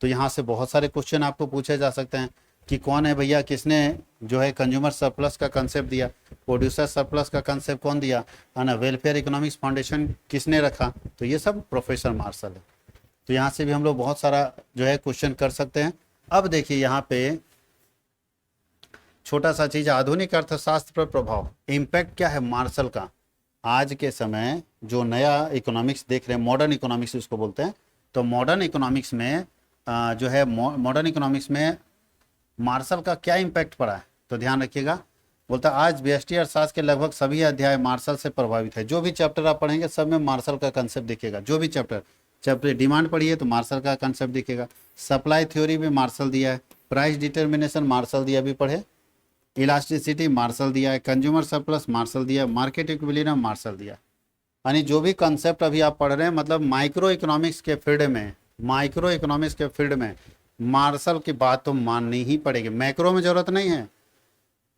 तो यहाँ से बहुत सारे क्वेश्चन आपको पूछे जा सकते हैं कि कौन है भैया, किसने जो है कंज्यूमर सरप्लस का कंसेप्ट दिया, प्रोड्यूसर सरप्लस का कंसेप्ट कौन दिया, है ना, वेलफेयर इकोनॉमिक्स फाउंडेशन किसने रखा, तो ये सब प्रोफेसर मार्शल है। तो यहाँ से भी हम लोग बहुत सारा जो है क्वेश्चन कर सकते हैं। अब देखिए यहाँ पे छोटा सा चीज, आधुनिक अर्थशास्त्र पर प्रभाव, इम्पैक्ट क्या है मार्शल का। आज के समय जो नया इकोनॉमिक्स देख रहे हैं, मॉडर्न इकोनॉमिक्स उसको बोलते हैं, तो मॉडर्न इकोनॉमिक्स में जो है मॉडर्न इकोनॉमिक्स में मार्शल का क्या इम्पैक्ट पड़ा है, तो ध्यान रखिएगा। बोलता है आज व्यष्टि अर्थशास्त्र के लगभग सभी अध्याय मार्शल से प्रभावित है। जो भी चैप्टर आप पढ़ेंगे सब में मार्शल का कंसेप्ट दिखेगा। जो भी चैप्टर डिमांड पढ़िए तो मार्शल का कंसेप्ट दिखेगा, सप्लाई थ्योरी में मार्शल दिया है, प्राइस डिटर्मिनेशन मार्शल दिया भी पढ़े, इलास्टिसिटी मार्शल दिया है, कंज्यूमर सरप्लस मार्शल दिया, मार्केट इक्विलिब्रियम मार्शल दिया। यानी जो भी कंसेप्ट अभी आप पढ़ रहे हैं, मतलब माइक्रो इकोनॉमिक्स के फील्ड में, माइक्रो इकोनॉमिक्स के फील्ड में मार्शल की बात तो माननी ही पड़ेगी। मैक्रो में ज़रूरत नहीं है,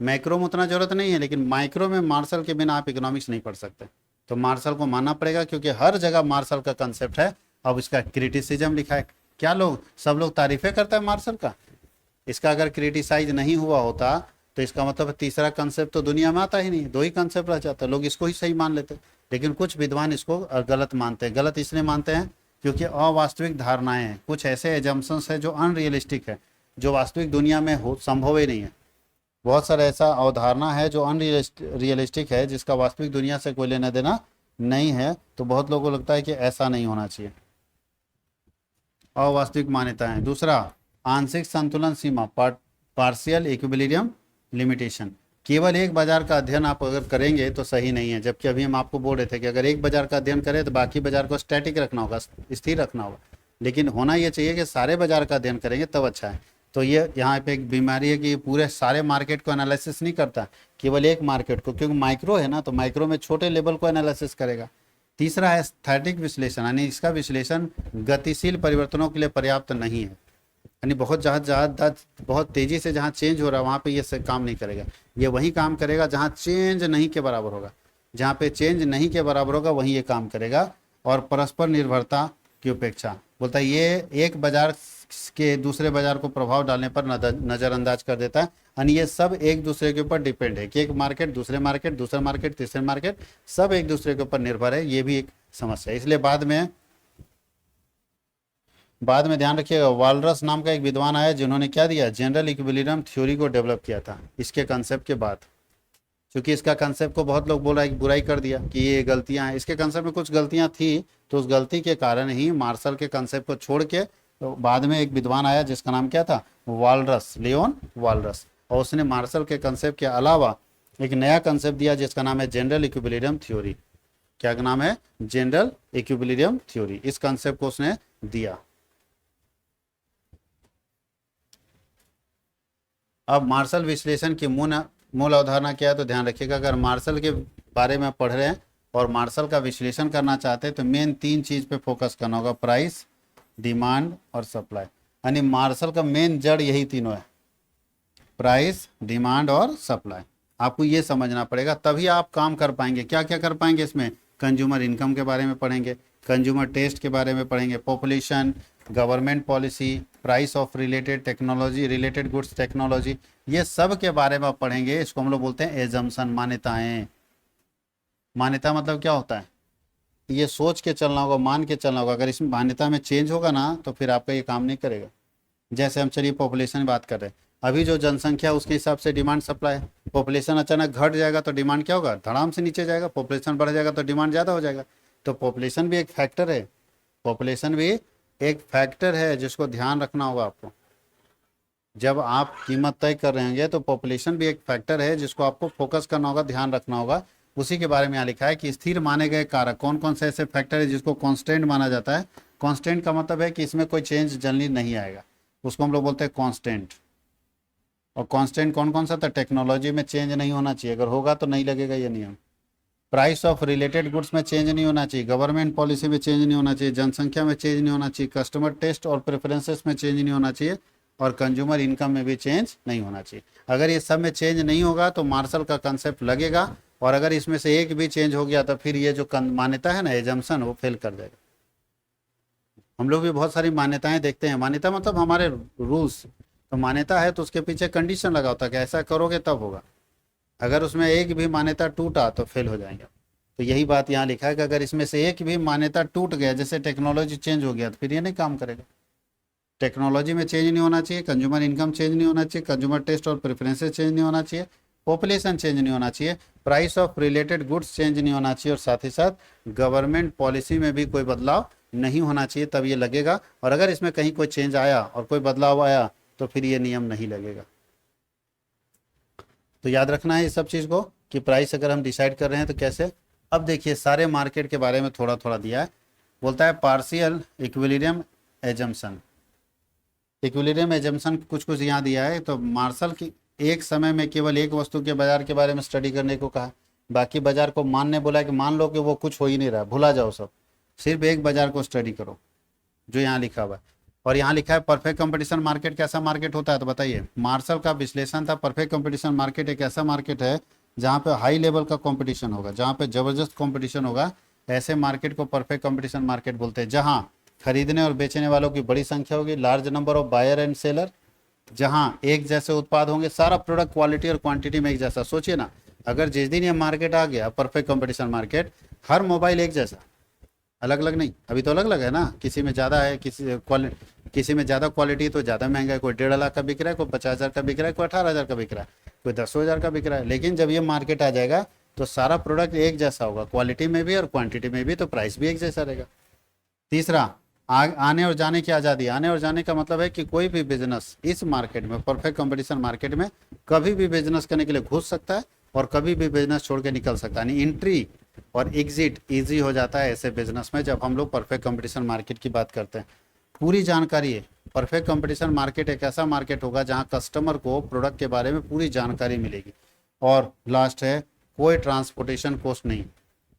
मैक्रो में उतना ज़रूरत नहीं है, लेकिन माइक्रो में मार्शल के बिना आप इकोनॉमिक्स नहीं पढ़ सकते। तो मार्शल को मानना पड़ेगा, क्योंकि हर जगह मार्शल का कंसेप्ट है। अब इसका क्रिटिसिज्म लिखा है, क्या लोग सब लोग तारीफें करते हैं मार्शल का। इसका अगर क्रिटिसाइज नहीं हुआ होता तो इसका मतलब तीसरा कंसेप्ट तो दुनिया में आता ही नहीं, 2 ही कंसेप्ट रह जाता, लोग इसको ही सही मान लेते। लेकिन कुछ विद्वान इसको गलत मानते हैं। गलत इसलिए मानते हैं क्योंकि अवास्तविक धारणाएं हैं, कुछ ऐसे एजम्पशंस है जो अनरियलिस्टिक है, जो वास्तविक दुनिया में संभव ही नहीं है। बहुत सारा ऐसा अवधारणा है जो अनरियलिस्टिक है, जिसका वास्तविक दुनिया से कोई लेना देना नहीं है। तो बहुत लोगों को लगता है कि ऐसा नहीं होना चाहिए, अवास्तविक मान्यताएं। दूसरा, आंशिक संतुलन सीमा, पार्शियल इक्विलिब्रियम लिमिटेशन। केवल एक बाजार का अध्ययन आप अगर करेंगे तो सही नहीं है, जबकि अभी हम आपको बोल रहे थे कि अगर एक बाजार का अध्ययन करें तो बाकी बाजार को स्टैटिक रखना होगा, स्थिर रखना होगा। लेकिन होना ये चाहिए कि सारे बाजार का अध्ययन करेंगे तब अच्छा है। तो ये यहाँ पे एक बीमारी है कि ये पूरे सारे मार्केट को एनालिसिस नहीं करता, केवल एक मार्केट को, क्योंकि माइक्रो है ना, तो माइक्रो में छोटे लेवल को एनालिसिस करेगा। तीसरा है स्थैटिक विश्लेषण, यानी इसका विश्लेषण गतिशील परिवर्तनों के लिए पर्याप्त नहीं है। यानी बहुत तेजी से जहाँ चेंज हो रहा है वहाँ पे ये काम नहीं करेगा। ये वही काम करेगा जहाँ चेंज नहीं के बराबर होगा। जहाँ पे चेंज नहीं के बराबर होगा वहीं ये काम करेगा। और परस्पर निर्भरता की उपेक्षा, बोलता है ये एक बाजार के दूसरे बाजार को प्रभाव डालने पर नज़रअंदाज कर देता है। यानी ये सब एक दूसरे के ऊपर डिपेंड है कि एक मार्केट दूसरा मार्केट तीसरे मार्केट सब एक दूसरे के ऊपर निर्भर है, ये भी एक समस्या है। इसलिए बाद में ध्यान रखिएगा, वालरस नाम का एक विद्वान आया जिन्होंने क्या दिया, जनरल इक्विलिब्रियम थ्योरी को डेवलप किया था इसके कंसेप्ट के बाद। क्योंकि इसका कंसेप्ट को बहुत लोग बोल रहा है, बुराई कर दिया कि ये गलतियां हैं, इसके कंसेप्ट में कुछ गलतियां थी, तो उस गलती के कारण ही मार्शल के कंसेप्ट को छोड़ के तो बाद में एक विद्वान आया जिसका नाम क्या था, वालरस, लियोन वालरस, और उसने मार्शल के कंसेप्ट के अलावा एक नया कंसेप्ट दिया जिसका नाम है जनरल इक्विलिब्रियम थ्योरी। क्या नाम है, जनरल इक्विलिब्रियम थ्योरी। इस कंसेप्ट को उसने दिया। अब मार्शल विश्लेषण की मूल अवधारणा क्या है, तो ध्यान रखिएगा, अगर मार्शल के बारे में पढ़ रहे हैं और मार्शल का विश्लेषण करना चाहते हैं तो मेन 3 चीज पे फोकस करना होगा, प्राइस, डिमांड और सप्लाई। यानी मार्शल का मेन जड़ यही तीनों है, प्राइस, डिमांड और सप्लाई। आपको ये समझना पड़ेगा, तभी आप काम कर पाएंगे। क्या क्या कर पाएंगे इसमें, कंज्यूमर इनकम के बारे में पढ़ेंगे, कंज्यूमर टेस्ट के बारे में पढ़ेंगे, population, government policy, price of related technology, related goods technology, ये सब के बारे में आप पढ़ेंगे। इसको हम लोग बोलते हैं एजम्पशन, मान्यताएं। मान्यता मतलब क्या होता है, ये सोच के चलना होगा, मान के चलना होगा। अगर इसमें मान्यता में चेंज होगा ना तो फिर आपका ये काम नहीं करेगा। जैसे हम चलिए पॉपुलेशन की बात कर रहे हैं, अभी जो जनसंख्या उसके हिसाब से डिमांड सप्लाई है। पॉपुलेशन अचानक घट जाएगा तो डिमांड क्या होगा, धड़ाम से नीचे जाएगा। पॉपुलेशन बढ़ जाएगा तो डिमांड ज़्यादा हो जाएगा। तो पॉपुलेशन भी एक फैक्टर है, पॉपुलेशन भी एक फैक्टर है जिसको ध्यान रखना होगा आपको। जब आप कीमत तय कर रहे होंगे तो पॉपुलेशन भी एक फैक्टर है जिसको आपको फोकस करना होगा, ध्यान रखना होगा। उसी के बारे में यहाँ लिखा है कि स्थिर माने गए कारक कौन कौन से ऐसे फैक्टर है जिसको कांस्टेंट माना जाता है। कांस्टेंट का मतलब है कि इसमें कोई चेंज जल्दी नहीं आएगा, उसको हम लोग बोलते हैं कांस्टेंट। और कांस्टेंट कौन कौन सा था, टेक्नोलॉजी में चेंज नहीं होना चाहिए, अगर होगा तो नहीं लगेगा ये नियम। प्राइस ऑफ रिलेटेड गुड्स में चेंज नहीं होना चाहिए, गवर्नमेंट पॉलिसी में चेंज नहीं होना चाहिए, जनसंख्या में चेंज नहीं होना चाहिए, कस्टमर टेस्ट और प्रेफरेंसेस में चेंज नहीं होना चाहिए, और कंज्यूमर इनकम में भी चेंज नहीं होना चाहिए। अगर ये सब में चेंज नहीं होगा तो मार्शल का कंसेप्ट लगेगा, और अगर इसमें से एक भी चेंज हो गया तो फिर ये जो मान्यता है ना, एजम्पशन, वो फेल कर जाएगा। हम लोग भी बहुत सारी मान्यताएं देखते हैं, मान्यता मतलब हमारे रूल्स, तो मान्यता है तो उसके पीछे कंडीशन लगा होता है कि ऐसा करोगे तब होगा। अगर उसमें एक भी मान्यता टूटा तो फेल हो जाएंगे। तो यही बात यहाँ लिखा है कि अगर इसमें से एक भी मान्यता टूट गया, जैसे टेक्नोलॉजी चेंज हो गया, तो फिर ये नहीं काम करेगा। टेक्नोलॉजी में चेंज नहीं होना चाहिए, कंज्यूमर इनकम चेंज नहीं होना चाहिए, कंज्यूमर टेस्ट और प्रेफरेंसेस चेंज नहीं होना चाहिए, पॉपुलेशन चेंज नहीं होना चाहिए, price of related goods change नहीं होना चाहिए, और साथ ही साथ गवर्नमेंट पॉलिसी में भी कोई बदलाव नहीं होना चाहिए, तब ये लगेगा। और अगर इसमें कहीं कोई चेंज आया और कोई बदलाव आया तो फिर ये नियम नहीं लगेगा। तो याद रखना है इस सब चीज़ को कि प्राइस अगर हम डिसाइड कर रहे हैं तो कैसे। अब देखिए सारे मार्केट के बारे में थोड़ा थोड़ा दिया है। बोलता है partial equilibrium assumption. Equilibrium assumption कुछ कुछ यहाँ दिया है। तो मार्शल की एक समय में केवल एक वस्तु के बाजार के बारे में स्टडी करने को कहा, बाकी बाजार को मानने बोला कि मान लो कि वो कुछ हो ही नहीं रहा, भुला जाओ सब, सिर्फ एक बाजार को स्टडी करो, जो यहाँ लिखा हुआ है। और यहाँ लिखा है परफेक्ट कंपटीशन मार्केट कैसा मार्केट होता है, तो बताइए। मार्शल का विश्लेषण था, परफेक्ट कंपटीशन मार्केट एक ऐसा मार्केट है जहाँ पे हाई लेवल का कंपटीशन होगा, जहाँ पे जबरदस्त कंपटीशन होगा, ऐसे मार्केट को परफेक्ट कंपटीशन मार्केट बोलते हैं। जहाँ खरीदने और बेचने वालों की बड़ी संख्या होगी, large number of buyer and seller, जहाँ एक जैसे उत्पाद होंगे, सारा प्रोडक्ट क्वालिटी और क्वांटिटी में एक जैसा। सोचिए ना, अगर जिस दिन ये मार्केट आ गया परफेक्ट कंपटीशन मार्केट, हर मोबाइल एक जैसा, अलग अलग नहीं। अभी तो अलग अलग है ना, किसी में ज़्यादा है, किसी में ज़्यादा क्वालिटी तो ज़्यादा महंगा है, कोई 1.5 लाख का बिक रहा है, कोई 50,000 का बिक रहा है, कोई 18,000 का बिक रहा है, कोई 10,000 का बिक रहा है। लेकिन जब ये मार्केट आ जाएगा तो सारा प्रोडक्ट एक जैसा होगा, क्वालिटी में भी और क्वांटिटी में भी, तो प्राइस भी एक जैसा रहेगा। तीसरा, आने और जाने की आज़ादी। आने और जाने का मतलब है कि कोई भी बिजनेस इस मार्केट में, परफेक्ट कंपटीशन मार्केट में, कभी भी बिजनेस करने के लिए घुस सकता है और कभी भी बिजनेस छोड़ के निकल सकता है। यानी एंट्री और एग्जिट ईजी हो जाता है ऐसे बिजनेस में, जब हम लोग परफेक्ट कंपटीशन मार्केट की बात करते हैं। पूरी जानकारी है। परफेक्ट कंपटीशन मार्केट एक ऐसा मार्केट होगा जहां कस्टमर को प्रोडक्ट के बारे में पूरी जानकारी मिलेगी। और लास्ट है, कोई ट्रांसपोर्टेशन कॉस्ट नहीं।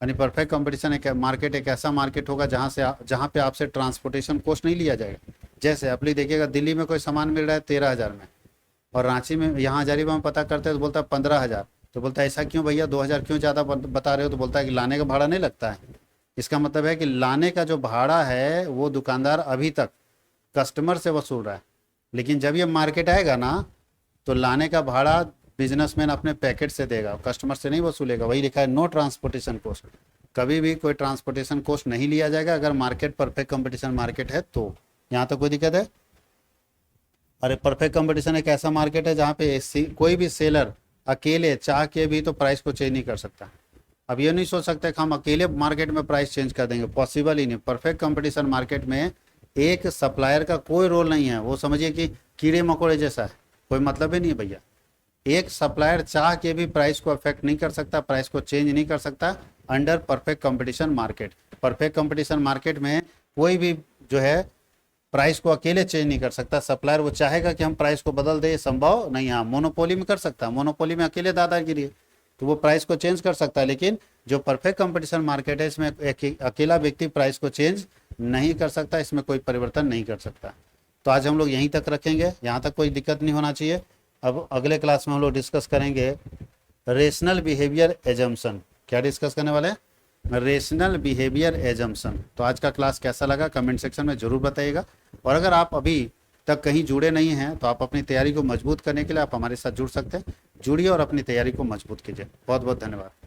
यानी परफेक्ट कंपटीशन एक मार्केट एक ऐसा मार्केट होगा जहाँ पे आपसे ट्रांसपोर्टेशन कॉस्ट नहीं लिया जाएगा। जैसे आप लोग देखिएगा, दिल्ली में कोई सामान मिल रहा है 13,000 में, और रांची में, यहाँ हजारीबाग में पता करते हैं तो बोलता है 15,000, तो बोलता है ऐसा क्यों भैया, 2,000 क्यों ज़्यादा बता रहे हो? तो बोलता है कि लाने का भाड़ा नहीं लगता है। इसका मतलब है कि लाने का जो भाड़ा है वो दुकानदार अभी तक कस्टमर से वसूल रहा है, लेकिन जब ये मार्केट आएगा ना तो लाने का भाड़ा बिजनेसमैन अपने पैकेट से देगा, कस्टमर से नहीं वसूलेगा। वही लिखा है नो ट्रांसपोर्टेशन कॉस्ट, कभी भी कोई ट्रांसपोर्टेशन कॉस्ट नहीं लिया जाएगा अगर मार्केट परफेक्ट कंपटीशन मार्केट है तो। यहाँ तो कोई दिक्कत है? अरे परफेक्ट कंपटीशन एक ऐसा मार्केट है जहाँ पे कोई भी सेलर अकेले चाह के भी तो प्राइस को चेंज नहीं कर सकता। अब ये नहीं सोच सकते कि हम अकेले मार्केट में प्राइस चेंज कर देंगे, पॉसिबल ही नहीं। परफेक्ट कंपटीशन मार्केट में एक सप्लायर का कोई रोल नहीं है, वो समझिए कि कीड़े मकोड़े जैसा है, कोई मतलब ही नहीं है भैया। एक सप्लायर चाह के भी प्राइस को अफेक्ट नहीं कर सकता, प्राइस को चेंज नहीं कर सकता under perfect competition market. Perfect competition market में कोई भी जो है प्राइस को अकेले चेंज नहीं कर सकता। सप्लायर वो चाहेगा कि हम प्राइस को बदल दे, संभव नहीं। हाँ मोनोपोली में कर सकता है, मोनोपोली में अकेले दादागिरी है तो वो प्राइस को चेंज कर सकता है, लेकिन जो परफेक्ट कंपटीशन मार्केट है इसमें एक अकेला व्यक्ति प्राइस को चेंज नहीं कर सकता, इसमें कोई परिवर्तन नहीं कर सकता। तो आज हम लोग यहीं तक रखेंगे, यहाँ तक कोई दिक्कत नहीं होना चाहिए। अब अगले क्लास में हम लोग डिस्कस करेंगे रेशनल बिहेवियर एजम्पशन। क्या डिस्कस करने वाले हैं? Rational behaviour assumption. तो आज का क्लास कैसा लगा कमेंट सेक्शन में ज़रूर बताइएगा। और अगर आप अभी तक कहीं जुड़े नहीं हैं तो आप अपनी तैयारी को मजबूत करने के लिए आप हमारे साथ जुड़ सकते हैं। जुड़िए और अपनी तैयारी को मजबूत कीजिए। बहुत बहुत धन्यवाद।